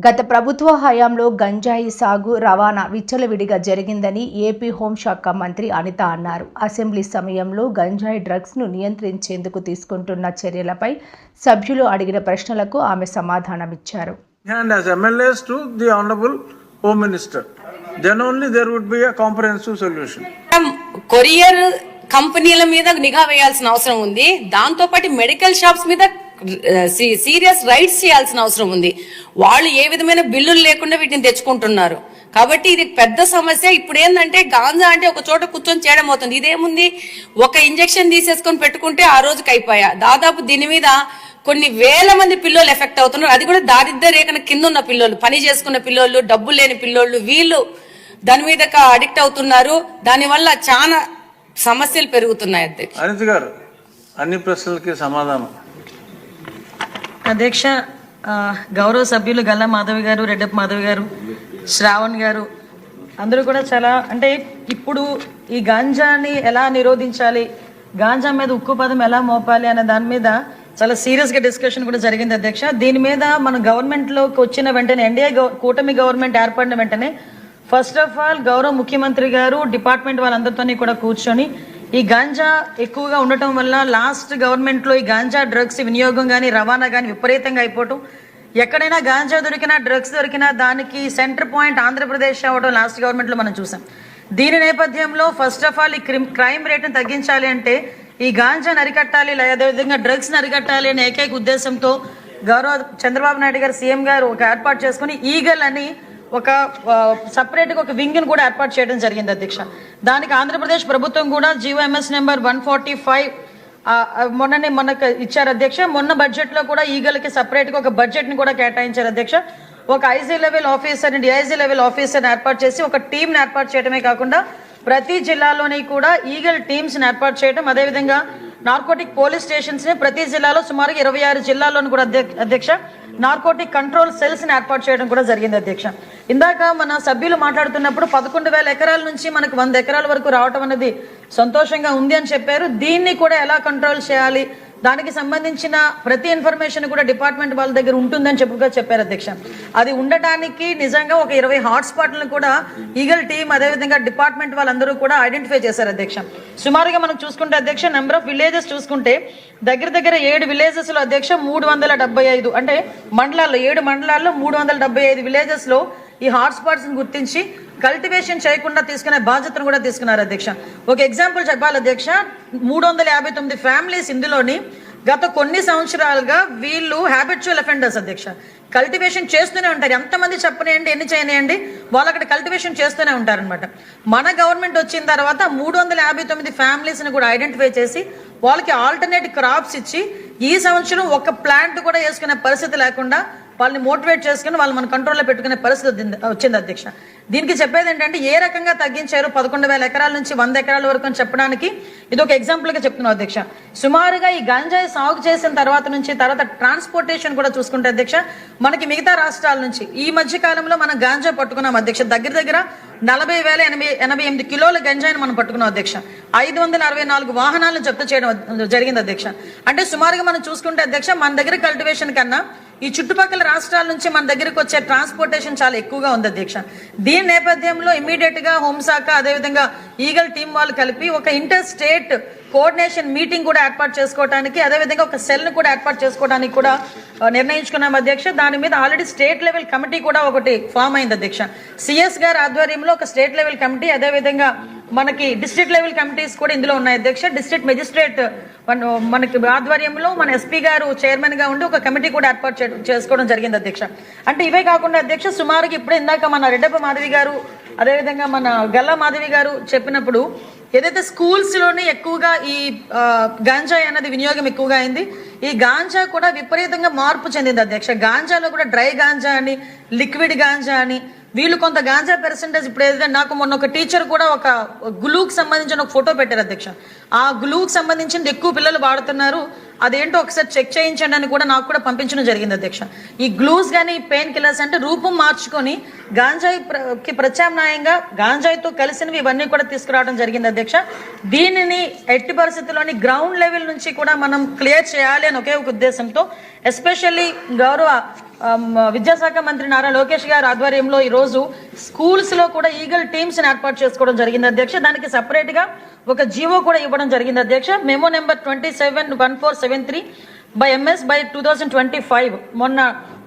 గత ప్రభుత్వ హయాంలో గంజాయి సాగు రవాణా విచ్చలవిడిగా జరిగిందని ఏపీ హోంశాఖ మంత్రి అనిత అన్నారు. అసెంబ్లీ సమయంలో గంజాయి డ్రగ్స్ను నియంత్రించేందుకు తీసుకుంటున్న చర్యలపై సభ్యులు అడిగిన ప్రశ్నలకు ఆమె సమాధానమిచ్చారు. కొరియర్ కంపెనీల మీద నిఘా వేయాల్సిన అవసరం ఉంది. దాంతోపాటు మెడికల్ షాప్స్ మీద సీరియస్ రైట్స్ చేయాల్సిన అవసరం ఉంది. వాళ్ళు ఏ విధమైన బిల్లులు లేకుండా వీటిని తెచ్చుకుంటున్నారు. కాబట్టి ఇది పెద్ద సమస్య. ఇప్పుడు ఏంటంటే గాంజా అంటే ఒక చోట కూర్చొని చేయడం అవుతుంది. ఇదేముంది, ఒక ఇంజెక్షన్ తీసేసుకొని పెట్టుకుంటే ఆ రోజుకి అయిపోయా. దాదాపు దీని మీద కొన్ని వేల మంది పిల్లలు ఎఫెక్ట్ అవుతున్నారు. అది కూడా దారిద్ర్య రేఖన కింద ఉన్న పిల్లలు, పని చేసుకున్న పిల్లలు, డబ్బు లేని పిల్లలు, వీళ్ళు దాని మీద అడిక్ట్ అవుతున్నారు. దానివల్ల చాలా సమస్యలు పెరుగుతున్నాయి. అనిత గారు, అన్ని ప్రశ్నలకి సమాధానం. అధ్యక్ష, గౌరవ సభ్యులు గల్లా మాధవి గారు, రెడ్డప్ప మాధవి గారు, శ్రావణ్ గారు అందరూ కూడా చాలా ఇప్పుడు ఈ గాంజాని ఎలా నిరోధించాలి, గాంజా మీద ఉక్కు పదం ఎలా మోపాలి అనే దాని మీద చాలా సీరియస్గా డిస్కషన్ కూడా జరిగింది అధ్యక్ష. దీని మీద మన గవర్నమెంట్లోకి వచ్చిన వెంటనే, ఎన్డీఏ కూటమి గవర్నమెంట్ ఏర్పడిన వెంటనే ఫస్ట్ ఆఫ్ ఆల్ గౌరవ ముఖ్యమంత్రి గారు డిపార్ట్మెంట్ వాళ్ళందరితోని కూడా కూర్చొని ఈ గాంజా ఎక్కువగా ఉండటం వల్ల లాస్ట్ గవర్నమెంట్లో ఈ గాంజా డ్రగ్స్ వినియోగం కానీ రవాణా కానీ విపరీతంగా అయిపోవటం, ఎక్కడైనా గాంజా దొరికినా డ్రగ్స్ దొరికినా దానికి సెంటర్ పాయింట్ ఆంధ్రప్రదేశ్ అవ్వడం లాస్ట్ గవర్నమెంట్లో మనం చూసాం. దీని నేపథ్యంలో ఫస్ట్ ఆఫ్ ఆల్ ఈ క్రైమ్ రేట్ని తగ్గించాలి అంటే ఈ గాంజాని అరికట్టాలి, అదేవిధంగా డ్రగ్స్ని అరికట్టాలి అనే ఏకైక ఉద్దేశంతో గౌరవ చంద్రబాబు నాయుడు గారు సీఎం గారు ఒక ఏర్పాటు చేసుకుని ఈగల్ అని ఒక సపరేట్గా ఒక వింగ్ను కూడా ఏర్పాటు చేయడం జరిగింది అధ్యక్ష. దానికి ఆంధ్రప్రదేశ్ ప్రభుత్వం కూడా జీవోఎంఎస్ నెంబర్ 145 మొన్నకు ఇచ్చారు అధ్యక్ష. మొన్న బడ్జెట్లో కూడా ఈగల్కి సపరేట్గా ఒక బడ్జెట్ని కూడా కేటాయించారు అధ్యక్ష. ఒక IG level officer, DIG level ఆఫీసర్ని ఏర్పాటు చేసి ఒక టీంని ఏర్పాటు చేయడమే కాకుండా ప్రతి జిల్లాలోని కూడా ఈగల్ టీమ్స్ని ఏర్పాటు చేయడం, అదేవిధంగా నార్కోటిక్ పోలీస్ స్టేషన్స్ని ప్రతి జిల్లాలో సుమారుగా 26 జిల్లాల్లోనూ కూడా అధ్యక్ష నార్కోటిక్ కంట్రోల్ సెల్స్ని ఏర్పాటు చేయడం కూడా జరిగింది అధ్యక్ష. ఇందాక మన సభ్యులు మాట్లాడుతున్నప్పుడు 11,000 ఎకరాల నుంచి మనకు 100 ఎకరాల వరకు రావటం అనేది సంతోషంగా ఉంది అని చెప్పారు. దీన్ని కూడా ఎలా కంట్రోల్ చేయాలి, దానికి సంబంధించిన ప్రతి ఇన్ఫర్మేషన్ కూడా డిపార్ట్మెంట్ వాళ్ళ దగ్గర ఉంటుందని చెప్పారు అధ్యక్ష. అది ఉండటానికి నిజంగా ఒక 20 హాట్స్పాట్లను కూడా ఈగల్ టీమ్ అదేవిధంగా డిపార్ట్మెంట్ వాళ్ళందరూ కూడా ఐడెంటిఫై చేశారు అధ్యక్ష. సుమారుగా మనం చూసుకుంటే అధ్యక్ష నెంబర్ ఆఫ్ విలేజెస్ చూసుకుంటే దగ్గర 7 విలేజెస్లో అధ్యక్ష 375 అంటే మండలాల్లో 7 మండలాల్లో 375 విలేజెస్లో ఈ హాట్స్పాట్స్ని గుర్తించి కల్టివేషన్ చేయకుండా తీసుకునే బాధ్యతను కూడా తీసుకున్నారు అధ్యక్ష. ఒక ఎగ్జాంపుల్ చెప్పాలి అధ్యక్ష, 359 ఫ్యామిలీస్ ఇందులోని గత కొన్ని సంవత్సరాలుగా వీళ్ళు హ్యాబిచువల్ అఫెండర్స్ అధ్యక్ష. కల్టివేషన్ చేస్తూనే ఉంటారు. ఎంతమంది చెప్పనేయండి, ఎన్ని చేయనియండి, వాళ్ళు అక్కడ కల్టివేషన్ చేస్తూనే ఉంటారనమాట. మన గవర్నమెంట్ వచ్చిన తర్వాత 359 ఫ్యామిలీస్ని కూడా ఐడెంటిఫై చేసి వాళ్ళకి ఆల్టర్నేట్ క్రాప్స్ ఇచ్చి ఈ సంవత్సరం ఒక ప్లాంట్ కూడా వేసుకునే పరిస్థితి లేకుండా వాళ్ళని మోటివేట్ చేసుకుని వాళ్ళు మన కంట్రోల్లో పెట్టుకునే పరిస్థితి వచ్చింది అధ్యక్ష. దీనికి చెప్పేది ఏంటంటే ఏ రకంగా తగ్గించారు 11,000 ఎకరాల నుంచి 100 ఎకరాల వరకు అని చెప్పడానికి ఇది ఒక ఎగ్జాంపుల్గా చెప్తున్నాం అధ్యక్ష. సుమారుగా ఈ గంజాయి సాగు చేసిన తర్వాత ట్రాన్స్పోర్టేషన్ కూడా చూసుకుంటే అధ్యక్ష మనకి మిగతా రాష్ట్రాల నుంచి ఈ మధ్య కాలంలో మనం గాంజా పట్టుకున్నాం అధ్యక్ష. దగ్గర 40,088 కిలోల గంజాయిని మనం పట్టుకున్నాం అధ్యక్ష. 564 వాహనాలను జప్తు చేయడం జరిగింది అధ్యక్ష. అంటే సుమారుగా మనం చూసుకుంటే అధ్యక్ష మన దగ్గర కల్టివేషన్ కన్నా ఈ చుట్టుపక్కల రాష్ట్రాల నుంచి మన దగ్గరకు వచ్చే ట్రాన్స్పోర్టేషన్ చాలా ఎక్కువగా ఉంది అధ్యక్ష. దీని నేపథ్యంలో ఇమీడియట్ గా హోంశాఖ అదేవిధంగా ఈగల్ టీం వాళ్ళు కలిపి ఒక ఇంటర్ స్టేట్ కోఆర్డినేషన్ మీటింగ్ కూడా ఏర్పాటు చేసుకోవడానికి, అదేవిధంగా ఒక సెల్ను కూడా ఏర్పాటు చేసుకోవడానికి కూడా నిర్ణయించుకున్నాం అధ్యక్ష. దాని మీద ఆల్రెడీ స్టేట్ లెవెల్ కమిటీ కూడా ఒకటి ఫామ్ అయింది అధ్యక్ష. సిఎస్ గారి ఆధ్వర్యంలో ఒక స్టేట్ లెవెల్ కమిటీ, అదేవిధంగా మనకి డిస్ట్రిక్ట్ లెవెల్ కమిటీస్ కూడా ఇందులో ఉన్నాయి అధ్యక్ష. డిస్ట్రిక్ట్ మెజిస్ట్రేట్ మనకి ఆధ్వర్యంలో మన ఎస్పీ గారు చైర్మన్ గా ఉండి ఒక కమిటీ కూడా ఏర్పాటు చేసుకోవడం జరిగింది అధ్యక్ష. అంటే ఇవే కాకుండా అధ్యక్ష సుమారుగా ఇప్పుడు ఇందాక మన రెడ్డప్ప మాధవి గారు అదేవిధంగా మన గల్లా మాధవి గారు చెప్పినప్పుడు ఏదైతే స్కూల్స్లోని ఎక్కువగా ఈ గాంజా అనేది వినియోగం ఎక్కువగా అయింది, ఈ గాంజా కూడా విపరీతంగా మార్పు చెందింది అధ్యక్ష. గాంజాలో కూడా డ్రై గాంజా అని, లిక్విడ్ గాంజా అని, వీళ్ళు కొంత గాంజా పర్సెంటేజ్ ఇప్పుడు ఏదైతే నాకు మొన్న ఒక టీచర్ కూడా ఒక గ్లూకి సంబంధించిన ఒక ఫోటో పెట్టారు అధ్యక్ష. ఆ గ్లూకి సంబంధించింది ఎక్కువ పిల్లలు వాడుతున్నారు, అదేంటో ఒకసారి చెక్ చేయించండి అని కూడా నాకు కూడా పంపించడం జరిగింది అధ్యక్ష. ఈ గ్లూస్ కానీ పెయిన్ కిల్లర్స్ అంటే రూపం మార్చుకొని గాంజాయికి ప్రత్యామ్నాయంగా గాంజాయితో కలిసినవి ఇవన్నీ కూడా తీసుకురావడం జరిగింది అధ్యక్ష. దీనిని ఎట్టి పరిస్థితుల్లోని గ్రౌండ్ లెవెల్ నుంచి కూడా మనం క్లియర్ చేయాలి అని ఒకే ఒక ఉద్దేశంతో ఎస్పెషల్లీ గౌరవ విద్యాశాఖ మంత్రి నారా లోకేష్ గారి ఆధ్వర్యంలో ఈరోజు స్కూల్స్లో కూడా ఈగల్ టీమ్స్ని ఏర్పాటు చేసుకోవడం జరిగింది అధ్యక్ష. దానికి సపరేట్గా ఒక జీవో కూడా ఇవ్వడం జరిగింది అధ్యక్ష. Memo number 271473 by MS by 2025 మొన్న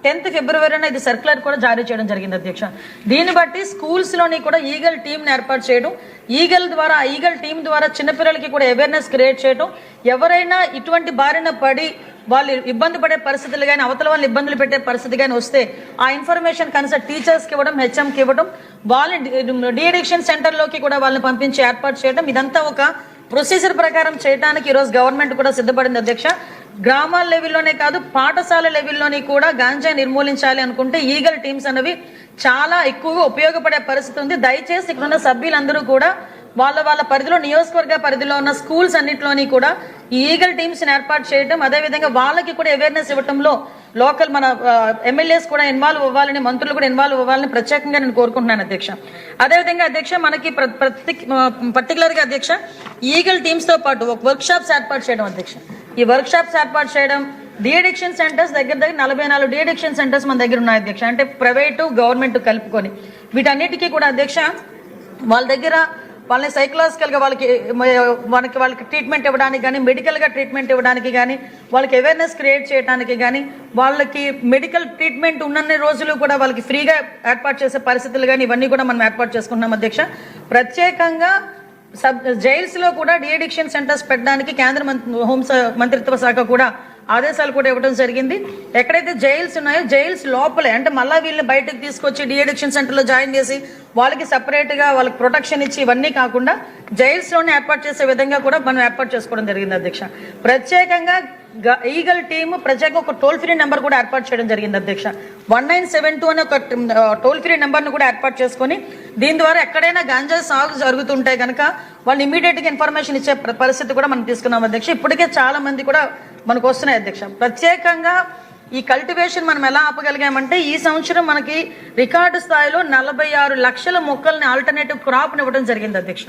10th ఫిబ్రవరిన ఇది సర్క్యులర్ కూడా జారీ చేయడం జరిగింది అధ్యక్ష. దీన్ని బట్టి స్కూల్స్లోని కూడా ఈగల్ టీమ్ని ఏర్పాటు చేయడం, ఈగల్ టీం ద్వారా చిన్నపిల్లలకి కూడా అవేర్నెస్ క్రియేట్ చేయడం, ఎవరైనా ఇటువంటి బారిన పడి వాళ్ళు ఇబ్బంది పడే పరిస్థితులు కానీ అవతల వాళ్ళు ఇబ్బందులు పెట్టే పరిస్థితి కానీ వస్తే ఆ ఇన్ఫర్మేషన్ కన్సల్ట్ టీచర్స్కి ఇవ్వడం, హెచ్ఎంకి ఇవ్వడం, వాళ్ళని డీఅడిక్షన్ సెంటర్లోకి కూడా వాళ్ళని పంపించి ఏర్పాటు చేయడం, ఇదంతా ఒక ప్రొసీజర్ ప్రకారం చేయడానికి ఈరోజు గవర్నమెంట్ కూడా సిద్ధపడింది అధ్యక్ష. గ్రామాల లెవెల్లోనే కాదు పాఠశాల లెవెల్లోని కూడా గాంజా నిర్మూలించాలి అనుకుంటే ఈగల్ టీమ్స్ అనేవి చాలా ఎక్కువగా ఉపయోగపడే పరిస్థితి ఉంది. దయచేసి ఇక్కడ ఉన్న సభ్యులందరూ కూడా వాళ్ళ పరిధిలో నియోజకవర్గ పరిధిలో ఉన్న స్కూల్స్ అన్నింటిలోని కూడా ఈ ఈగల్ టీమ్స్ని ఏర్పాటు చేయడం, అదేవిధంగా వాళ్ళకి కూడా అవేర్నెస్ ఇవ్వడంలో లోకల్ మన ఎమ్మెల్యేస్ కూడా ఇన్వాల్వ్ అవ్వాలని, మంత్రులు కూడా ఇన్వాల్వ్ అవ్వాలని ప్రత్యేకంగా నేను కోరుకుంటున్నాను అధ్యక్ష. అదేవిధంగా అధ్యక్ష మనకి పర్టికులర్గా అధ్యక్ష ఈగల్ టీమ్స్తో పాటు ఒక వర్క్ షాప్స్ ఏర్పాటు చేయడం అధ్యక్ష. ఈ వర్క్ షాప్స్ ఏర్పాటు చేయడం, డీఅడిక్షన్ సెంటర్స్ దగ్గర 44 డీఅడిక్షన్ సెంటర్స్ మన దగ్గర ఉన్నాయి అధ్యక్ష. అంటే ప్రైవేటు గవర్నమెంట్ కలుపుకొని వీటన్నిటికీ కూడా అధ్యక్ష వాళ్ళ దగ్గర వాళ్ళని సైకలాజికల్గా వాళ్ళకి ట్రీట్మెంట్ ఇవ్వడానికి కానీ, మెడికల్గా ట్రీట్మెంట్ ఇవ్వడానికి కానీ, వాళ్ళకి అవేర్నెస్ క్రియేట్ చేయడానికి కానీ, వాళ్ళకి మెడికల్ ట్రీట్మెంట్ ఉన్నన్ని రోజులు కూడా వాళ్ళకి ఫ్రీగా ఏర్పాటు చేసే పరిస్థితులు కానీ ఇవన్నీ కూడా మనం ఏర్పాటు చేసుకుంటున్నాం అధ్యక్ష. ప్రత్యేకంగా జైల్స్లో కూడా డీఅడిక్షన్ సెంటర్స్ పెట్టడానికి కేంద్ర మంత్రిత్వ శాఖ కూడా ఆదేశాలు కూడా ఇవ్వడం జరిగింది. ఎక్కడైతే జైల్స్ ఉన్నాయో జైల్స్ లోపలే అంటే మళ్ళీ వీళ్ళని బయటకు తీసుకొచ్చి డీఅడిక్షన్ సెంటర్లో జాయిన్ చేసి వాళ్ళకి సపరేట్గా వాళ్ళకి ప్రొటెక్షన్ ఇచ్చి ఇవన్నీ కాకుండా జైల్స్లోనే ఏర్పాటు చేసే విధంగా కూడా మనం ఏర్పాటు చేసుకోవడం జరిగింది అధ్యక్ష. ప్రత్యేకంగా ఈగల్ టీమ్ ప్రత్యేకంగా ఒక టోల్ ఫ్రీ నెంబర్ కూడా ఏర్పాటు చేయడం జరిగింది అధ్యక్ష. 1972 అనే ఒక టోల్ ఫ్రీ నెంబర్ను కూడా ఏర్పాటు చేసుకొని దీని ద్వారా ఎక్కడైనా గాంజా సాగు జరుగుతుంటే కనుక వాళ్ళు ఇమీడియట్గా ఇన్ఫర్మేషన్ ఇచ్చే పరిస్థితి కూడా మనం తీసుకున్నాం అధ్యక్ష. ఇప్పటికే చాలా మంది కూడా మనకు వస్తున్నాయి అధ్యక్ష. ప్రత్యేకంగా ఈ కల్టివేషన్ మనం ఎలా ఆపగలిగామంటే ఈ సంవత్సరం మనకి రికార్డు స్థాయిలో 46 లక్షల మొక్కల్ని ఆల్టర్నేటివ్ క్రాప్ని ఇవ్వడం జరిగింది అధ్యక్ష.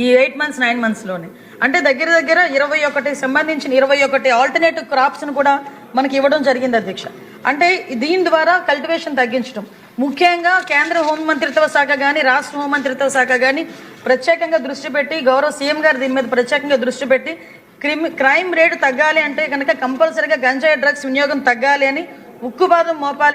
ఈ 8 months 9 monthsలోనే అంటే దగ్గర 21 సంబంధించిన 21 ఆల్టర్నేటివ్ క్రాప్స్ను కూడా మనకి ఇవ్వడం జరిగింది అధ్యక్ష. అంటే దీని ద్వారా కల్టివేషన్ తగ్గించడం, ముఖ్యంగా కేంద్ర హోంమంత్రిత్వ శాఖ కానీ రాష్ట్ర హోంమంత్రిత్వ శాఖ కానీ ప్రత్యేకంగా దృష్టి పెట్టి గౌరవ సీఎం గారు దీని మీద ప్రత్యేకంగా దృష్టి పెట్టి క్రైమ్ రేటు తగ్గాలి అంటే కనుక కంపల్సరీగా గంజాయి డ్రగ్స్ వినియోగం తగ్గాలి అని ఉక్కుపాదం మోపాలి.